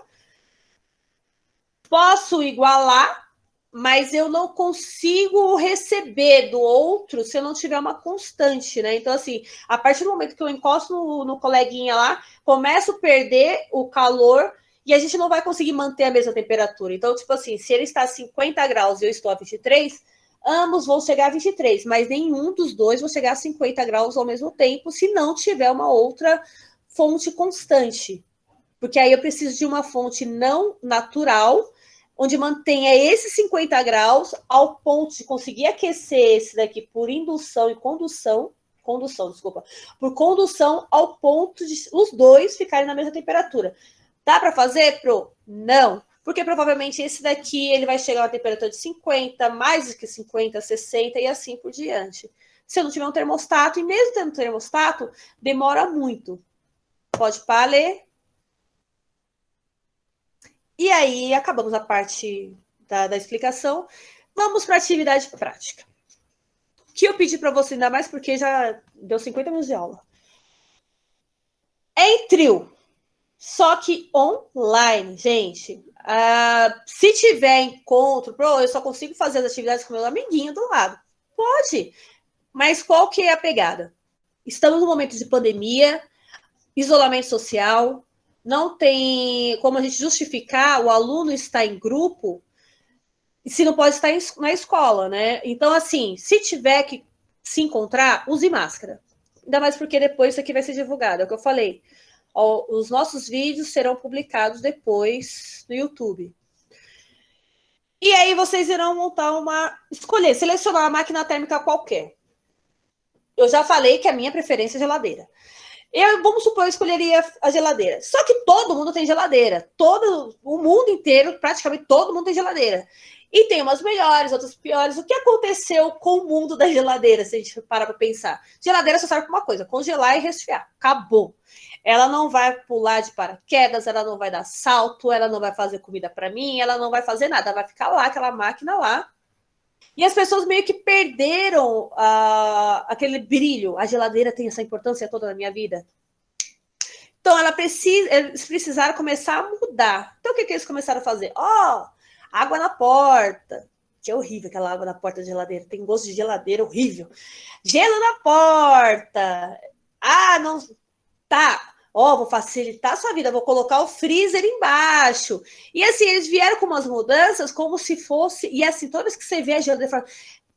Posso igualar, mas eu não consigo receber do outro se eu não tiver uma constante, né? Então, assim, a partir do momento que eu encosto no coleguinha lá, começo a perder o calor e a gente não vai conseguir manter a mesma temperatura. Então, tipo assim, se ele está a 50 graus e eu estou a 23, ambos vão chegar a 23, mas nenhum dos dois vai chegar a 50 graus ao mesmo tempo se não tiver uma outra fonte constante. Porque aí eu preciso de uma fonte não natural, onde mantenha esses 50 graus ao ponto de conseguir aquecer esse daqui por indução e condução, por condução ao ponto de os dois ficarem na mesma temperatura. Dá para fazer, Pro? Não. Porque provavelmente esse daqui ele vai chegar a uma temperatura de 50, mais do que 50, 60 e assim por diante. Se eu não tiver um termostato, e mesmo tendo um termostato, demora muito. Pode ler. E aí, acabamos a parte da explicação. Vamos para a atividade prática. Que eu pedi para você, ainda mais porque já deu 50 minutos de aula. É em trio. Só que online, gente. Se tiver encontro, eu só consigo fazer as atividades com meu amiguinho do lado. Pode. Mas qual que é a pegada? Estamos num momento de pandemia, isolamento social, não tem como a gente justificar o aluno estar em grupo se não pode estar na escola, né? Então, assim, se tiver que se encontrar, use máscara. Ainda mais porque depois isso aqui vai ser divulgado, é o que eu falei. Os nossos vídeos serão publicados depois no YouTube. E aí vocês irão montar selecionar uma máquina térmica qualquer. Eu já falei que a minha preferência é geladeira. Vamos supor, eu escolheria a geladeira. Só que todo mundo tem geladeira. Todo o mundo inteiro, praticamente todo mundo tem geladeira. E tem umas melhores, outras piores. O que aconteceu com o mundo da geladeira, se a gente parar para pensar? Geladeira só serve para uma coisa, congelar e resfriar. Acabou. Ela não vai pular de paraquedas, ela não vai dar salto, ela não vai fazer comida para mim, ela não vai fazer nada. Ela vai ficar lá, aquela máquina lá. E as pessoas meio que perderam aquele brilho. A geladeira tem essa importância toda na minha vida. Então, eles precisaram começar a mudar. Então, o que eles começaram a fazer? Água na porta. Que é horrível aquela água na porta da geladeira. Tem gosto de geladeira horrível. Gelo na porta. Não... Tá. Vou facilitar a sua vida, vou colocar o freezer embaixo. E assim, eles vieram com umas mudanças como se fosse... E assim, toda vez que você vê a geladeira, fala,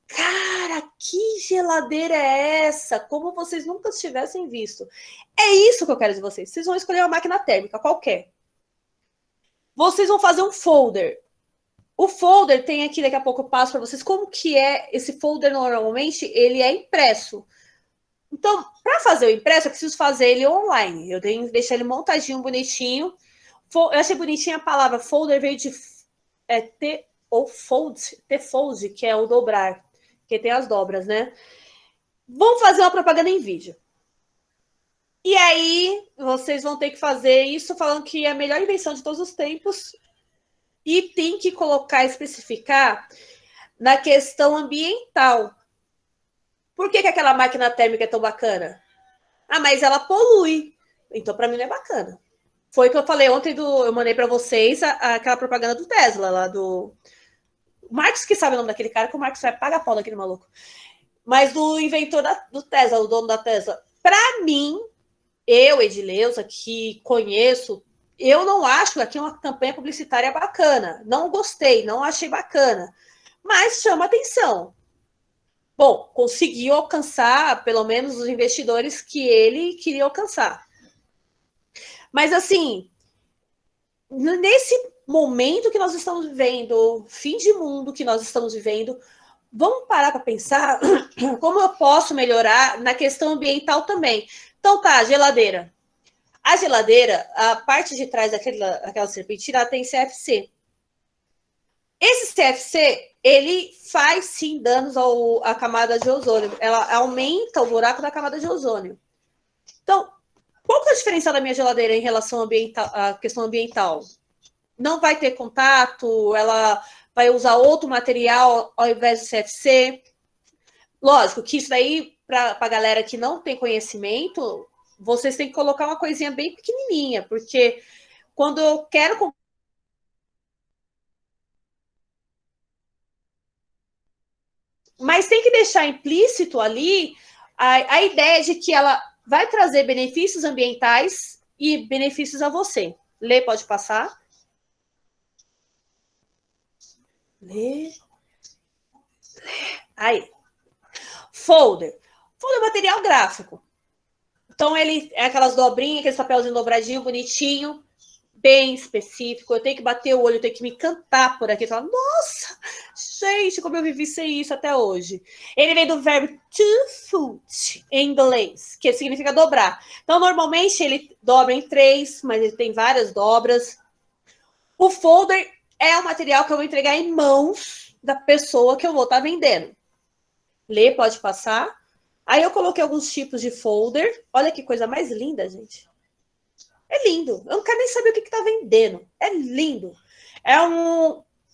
cara, que geladeira é essa? Como vocês nunca tivessem visto. É isso que eu quero de vocês. Vocês vão escolher uma máquina térmica, qualquer. Vocês vão fazer um folder. O folder tem aqui, daqui a pouco eu passo para vocês, como que é esse folder normalmente, ele é impresso. Então, para fazer o impresso, eu preciso fazer ele online. Eu tenho que deixar ele montadinho, bonitinho. Eu achei bonitinha a palavra folder, veio de T-fold, que é o dobrar, que tem as dobras, né? Vamos fazer uma propaganda em vídeo. E aí, vocês vão ter que fazer isso falando que é a melhor invenção de todos os tempos e tem que especificar na questão ambiental. Por que aquela máquina térmica é tão bacana? Mas ela polui. Então, para mim, não é bacana. Foi o que eu falei ontem, eu mandei para vocês aquela propaganda do Tesla, lá do... O Marx que sabe o nome daquele cara, que o Marx vai pagar a pau daquele maluco. Mas do inventor do Tesla, o dono da Tesla. Para mim, eu, Edileuza, que conheço, eu não acho que aqui uma campanha publicitária bacana. Não gostei, não achei bacana. Mas chama atenção. Bom, conseguiu alcançar, pelo menos, os investidores que ele queria alcançar. Mas, assim, nesse momento que nós estamos vivendo, fim de mundo que nós estamos vivendo, vamos parar para pensar como eu posso melhorar na questão ambiental também. Então, tá, geladeira. A geladeira, a parte de trás daquela serpentina tem CFC. Esse CFC, ele faz sim danos à camada de ozônio. Ela aumenta o buraco da camada de ozônio. Então, qual que é a diferença da minha geladeira em relação à questão ambiental? Não vai ter contato, ela vai usar outro material ao invés do CFC. Lógico que isso daí, para a galera que não tem conhecimento, vocês têm que colocar uma coisinha bem pequenininha, porque quando eu quero... Mas tem que deixar implícito ali a ideia de que ela vai trazer benefícios ambientais e benefícios a você. Lê, pode passar. Lê. Aí. Folder. Folder é material gráfico. Então, ele é aquelas dobrinhas, aqueles papelzinho dobradinho, bonitinho, bem específico. Eu tenho que bater o olho, eu tenho que me cantar por aqui. Falar, nossa, gente, como eu vivi sem isso até hoje. Ele vem do verbo to foot, em inglês, que significa dobrar. Então, normalmente, ele dobra em 3, mas ele tem várias dobras. O folder é o material que eu vou entregar em mãos da pessoa que eu vou estar vendendo. Lê, pode passar. Aí eu coloquei alguns tipos de folder. Olha que coisa mais linda, gente. É lindo. Eu não quero nem saber o que está vendendo. É lindo.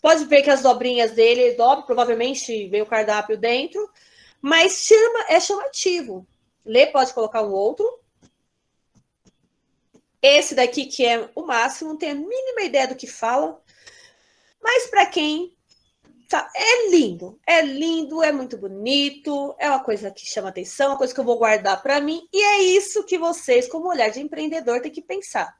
Pode ver que as dobrinhas dele dobra, provavelmente veio o cardápio dentro, mas é chamativo. Lê, pode colocar um outro. Esse daqui, que é o máximo, não tenho a mínima ideia do que fala, mas para quem... Tá, é lindo, é muito bonito, é uma coisa que chama atenção, uma coisa que eu vou guardar para mim, e é isso que vocês, como olhar de empreendedor, tem que pensar.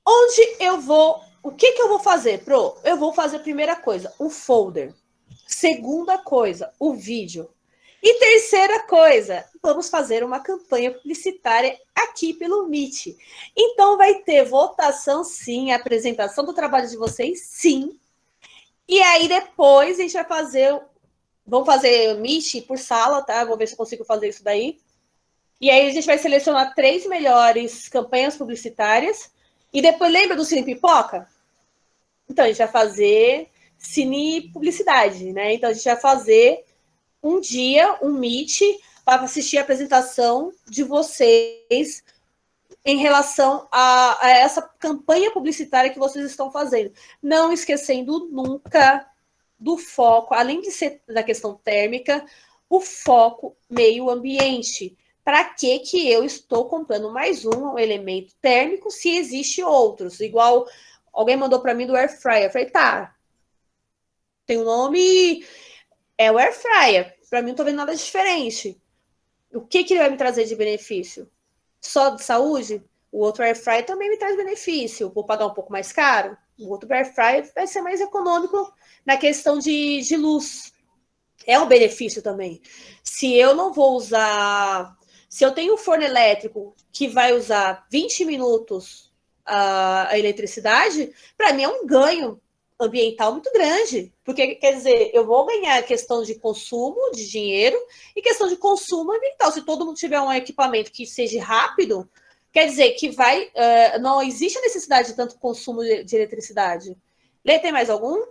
Onde eu vou, o que eu vou fazer, Pro? Eu vou fazer, primeira coisa, o folder. Segunda coisa, o vídeo. E terceira coisa, vamos fazer uma campanha publicitária aqui pelo Meet. Então, vai ter votação, sim, apresentação do trabalho de vocês, sim. E aí, depois, a gente vai fazer... Vamos fazer Meet por sala, tá? Vou ver se eu consigo fazer isso daí. E aí, a gente vai selecionar 3 melhores campanhas publicitárias. E depois, lembra do Cine Pipoca? Então, a gente vai fazer Cine Publicidade, né? Então, a gente vai fazer um dia, um Meet, para assistir a apresentação de vocês em relação a essa campanha publicitária que vocês estão fazendo. Não esquecendo nunca do foco, além de ser da questão térmica, o foco meio ambiente. Para que eu estou comprando mais um elemento térmico se existe outros? Igual alguém mandou para mim do Air Fryer. Eu falei, tá, tem um nome, é o Air Fryer. Para mim não estou vendo nada diferente. O que ele vai me trazer de benefício? Só de saúde? O outro Air Fryer também me traz benefício. Vou pagar um pouco mais caro? O outro Air Fryer vai ser mais econômico na questão de luz. É um benefício também. Se eu não vou usar... Se eu tenho um forno elétrico que vai usar 20 minutos a eletricidade, para mim é um ganho ambiental muito grande. Porque, quer dizer, eu vou ganhar questão de consumo de dinheiro e questão de consumo ambiental. Se todo mundo tiver um equipamento que seja rápido, quer dizer que não existe a necessidade de tanto consumo de eletricidade. Lê, tem mais algum?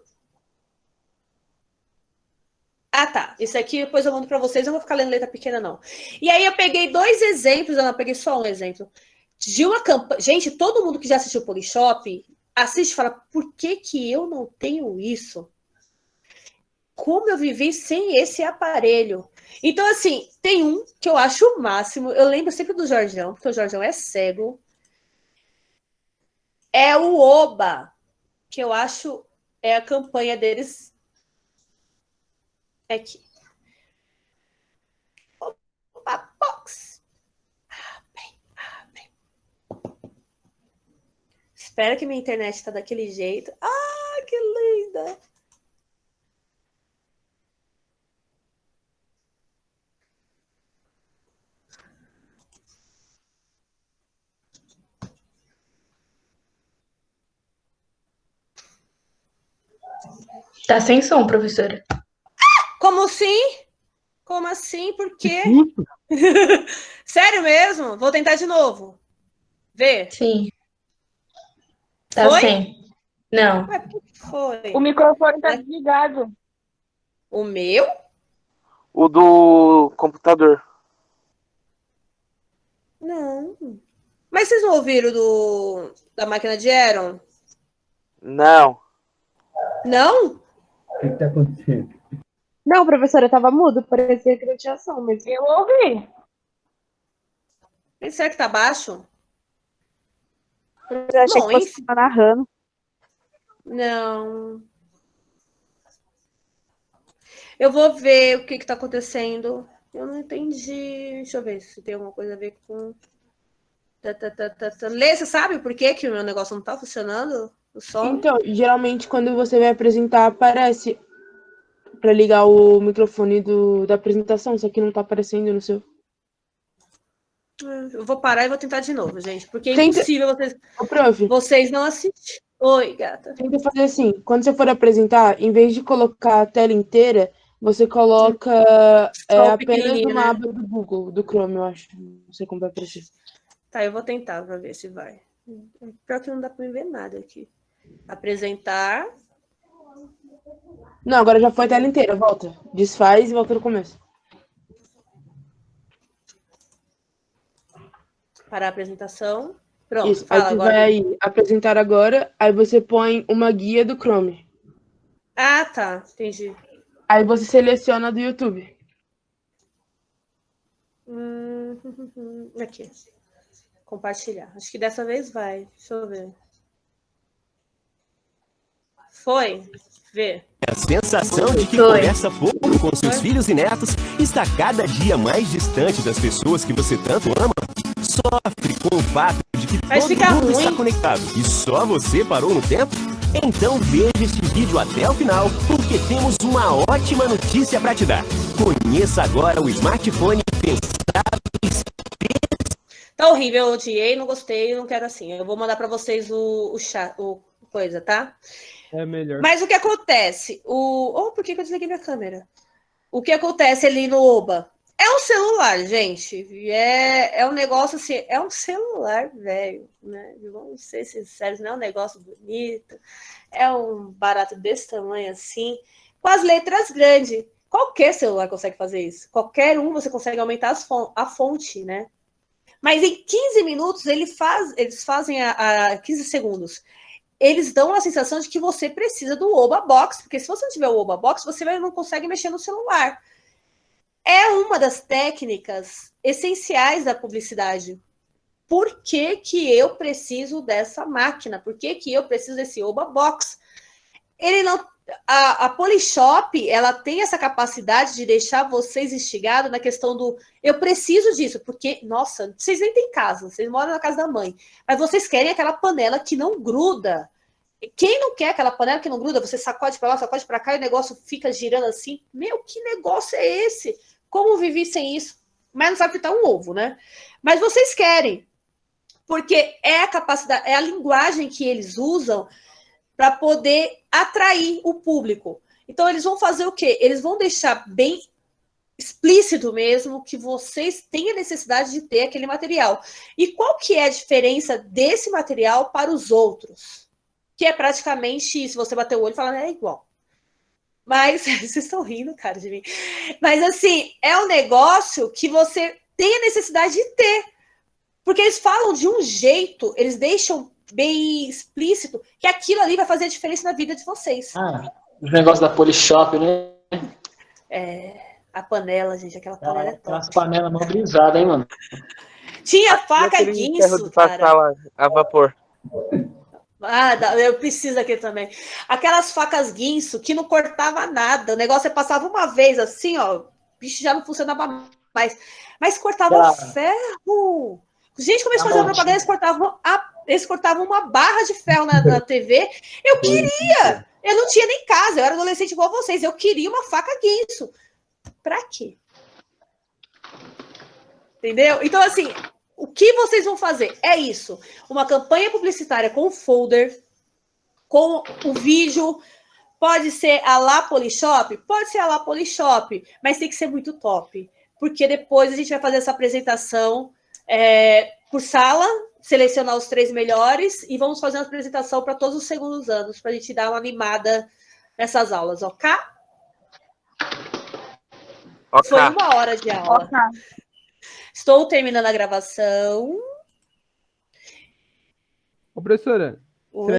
Ah, tá. Isso aqui depois eu mando para vocês. Eu não vou ficar lendo letra pequena, não. E aí eu peguei 2 exemplos. Eu não peguei só um exemplo. De uma campanha... Gente, todo mundo que já assistiu o Polishop assiste e fala, por que eu não tenho isso? Como eu vivi sem esse aparelho? Então, assim, tem um que eu acho o máximo. Eu lembro sempre do Jorjão, porque o Jorjão é cego. É o Oba, que eu acho é a campanha deles. Aqui. Oba Box. Abre. Espero que minha internet tá daquele jeito. Ah, que linda! Tá sem som, professora. Como assim? Como assim? Por quê? Que susto. Sério mesmo? Vou tentar de novo. Vê. Sim. Tá Foi? sem. Não. Ué, por que foi? O microfone tá desligado. O meu? O do computador. Não. Mas vocês não ouviram da máquina de Aaron? Não. Não? O que tá acontecendo? Não, professora, tava mudo. Parecia que não tinha som, mas eu ouvi. Será que tá baixo? Eu achei Bom, que você enfim. tava narrando. Não. Eu vou ver o que tá acontecendo. Eu não entendi. Deixa eu ver se tem alguma coisa a ver com... Lê, você sabe por que o meu negócio não tá funcionando? O som? Então, geralmente quando você vai apresentar, aparece pra ligar o microfone da apresentação, só que não tá aparecendo no seu. Eu vou parar e vou tentar de novo, gente. Porque é Tenta- impossível Ô, prof, vocês não assistirem. Oi, gata. tenta fazer assim, quando você for apresentar, em vez de colocar a tela inteira, você coloca Só o apenas pequenininho, uma né? aba do Google, do Chrome, eu acho. Não sei como vai aparecer. Tá, eu vou tentar pra ver se vai. Pior que não dá pra me ver nada aqui. Apresentar. Não, agora já foi a tela inteira, volta. Desfaz e volta no começo. Para a apresentação. Pronto, Isso, fala aí você agora. vai aí, apresentar agora, aí você põe uma guia do Chrome. Ah, tá. Entendi. Aí você seleciona do YouTube. Aqui. Compartilhar. Acho que dessa vez vai. Deixa eu ver. Foi? Vê. A sensação de que Foi. conversa pouco com seus filhos e netos está cada dia mais distante das pessoas que você tanto ama. Sofre com o fato de que Mas todo fica mundo ruim. está conectado e só você parou no tempo? Então veja este vídeo até o final, porque temos uma ótima notícia para te dar. Conheça agora o smartphone pensado. Tá horrível, eu odiei, não gostei, não quero assim. Eu vou mandar para vocês o chat, o coisa, tá? É melhor. Mas o que acontece? Por que eu desliguei minha câmera? O que acontece ali no Oba? É um celular, gente. É um negócio assim, é um celular velho, né? Vamos ser sinceros, não é um negócio bonito. É um barato desse tamanho assim, com as letras grandes. Qualquer celular consegue fazer isso. Qualquer um você consegue aumentar a fonte, né? Mas em 15 minutos eles fazem a 15 segundos. Eles dão a sensação de que você precisa do Oba Box, porque se você não tiver o Oba Box, você não consegue mexer no celular. É uma das técnicas essenciais da publicidade. Por que que eu preciso dessa máquina? Por que que eu preciso desse Oba Box? Ele não... A Polishop, ela tem essa capacidade de deixar vocês instigados na questão do eu preciso disso, porque, nossa, vocês nem têm casa, vocês moram na casa da mãe, mas vocês querem aquela panela que não gruda. Quem não quer aquela panela que não gruda? Você sacode para lá, sacode para cá e o negócio fica girando assim. Meu, que negócio é esse? Como vivi sem isso? Mas não sabe fritar um ovo, né? Mas vocês querem, porque é a capacidade, é a linguagem que eles usam para poder atrair o público. Então, eles vão fazer o quê? Eles vão deixar bem explícito mesmo que vocês têm a necessidade de ter aquele material. E qual que é a diferença desse material para os outros? Que é praticamente, se você bater o olho e falar, é igual. Mas, vocês estão rindo, cara, de mim. Mas, assim, é um negócio que você tem a necessidade de ter. Porque eles falam de um jeito, eles deixam bem explícito que aquilo ali vai fazer a diferença na vida de vocês. Os negócios da Polishop, né? A panela, gente, aquela panela é top. As panelas mó brisadas, hein, mano? Tinha faca Aquele ferro guinso, de passar cara. lá, a vapor. Eu preciso daquele também. Aquelas facas guinso que não cortava nada. O negócio é passava uma vez assim, ó. O bicho já não funcionava mais. Mas cortava ferro. Gente, como eles faziam propaganda, eles cortavam uma barra de ferro na TV. Eu queria! Eu não tinha nem casa, eu era adolescente igual vocês. Eu queria uma faca guinso. Pra quê? Entendeu? Então, assim, o que vocês vão fazer? É isso. Uma campanha publicitária com o folder, com o vídeo, Pode ser a lá Polishop? Pode ser a lá Polishop, mas tem que ser muito top. Porque depois a gente vai fazer essa apresentação por sala, selecionar os 3 melhores e vamos fazer uma apresentação para todos os segundos anos, para a gente dar uma animada nessas aulas, ok? Foi 1 hora de aula. Ok. Estou terminando a gravação. Ô, professora, Oi?